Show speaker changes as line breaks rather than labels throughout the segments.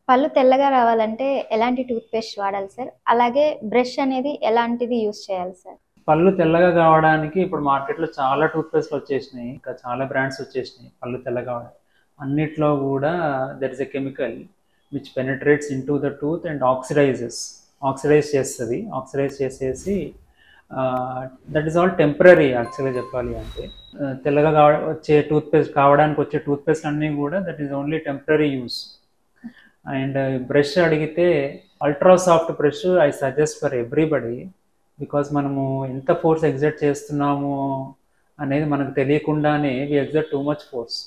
పళ్ళు తెల్లగా రావాలంటే ఎలాంటి టూత్ పేస్ట్ వాడాలి సార్? అలాగే బ్రష్ అనేది ఎలాంటిది యూజ్ చేయాలి సార్?
పళ్ళు తెల్లగా కావడానికి ఇప్పుడు మార్కెట్లో చాలా టూత్ పేస్ట్లు వచ్చేసినాయి. ఇంకా చాలా బ్రాండ్స్ వచ్చేసినాయి పళ్ళు తెల్లగా కావడానికి. అన్నిట్లో కూడా there is a chemical which penetrates into the tooth and oxidise చేస్తుంది. ఆక్సిడైజ్ చేసేసి దట్ ఈస్ ఆల్ టెంపరీ యాక్చువల్గా చెప్పాలి అంటే. తెల్లగా వచ్చే టూత్పేస్ట్ కావడానికి వచ్చే టూత్పేస్ట్ అన్నీ కూడా that is only temporary use. And brush అడిగితే ultra soft brush I suggest for everybody. Because మనము ఎంత ఫోర్స్ ఎగ్జర్ట్ చేస్తున్నాము అనేది మనకు తెలియకుండానే we exert too much force.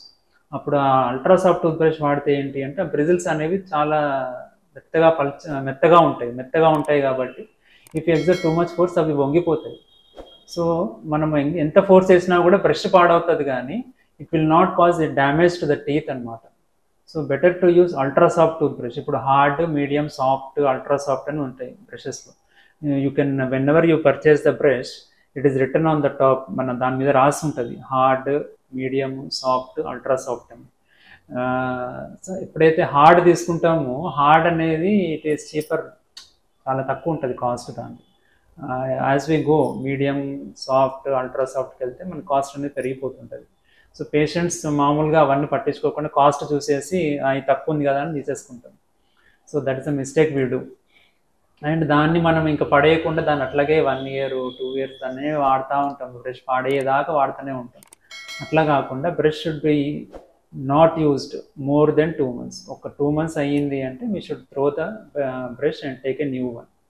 అప్పుడు ఆ అల్ట్రా సాఫ్ట్ టూత్ బ్రష్ వాడితే ఏంటి అంటే ఆ బ్రిజిల్స్ అనేవి చాలా మెత్తగా ఉంటాయి కాబట్టి if exert too much force అవి వంగిపోతాయి. సో మనం ఎంత ఫోర్స్ చేసినా కూడా బ్రష్ పాడవుతుంది కానీ it will not cause a damage to the teeth అనమాట. So better to use ultra soft toothbrush. ఇప్పుడు hard, medium, soft, ultra soft అని ఉంటాయి బ్రషెస్లో. You can whenever you purchase the brush it is return on the top. మన దాని మీద రాసి ఉంటుంది hard, medium, soft, ultra soft అని. సో ఎప్పుడైతే హార్డ్ తీసుకుంటామో హార్డ్ అనేది ఇట్ ఈస్ చీపర్, చాలా తక్కువ ఉంటుంది కాస్ట్ దాన్ని. As we go medium, soft, ultra సాఫ్ట్కి వెళ్తే మన కాస్ట్ అనేది పెరిగిపోతుంటుంది. సో పేషెంట్స్ మామూలుగా అవన్నీ పట్టించుకోకుండా కాస్ట్ చూసేసి అది తక్కువ ఉంది కదా అని తీసేసుకుంటాం. So that is a mistake we do. And దాన్ని మనం ఇంకా పడేయకుండా దాన్ని అట్లాగే 1 year 2 years దాన్నే వాడుతూ ఉంటాం. బ్రష్ పాడేదాకా వాడుతూనే ఉంటాం. అట్లా కాకుండా brush should be not used more than 2 months. ఒక 2 months అయ్యింది అంటే we should throw the brush and take a new one.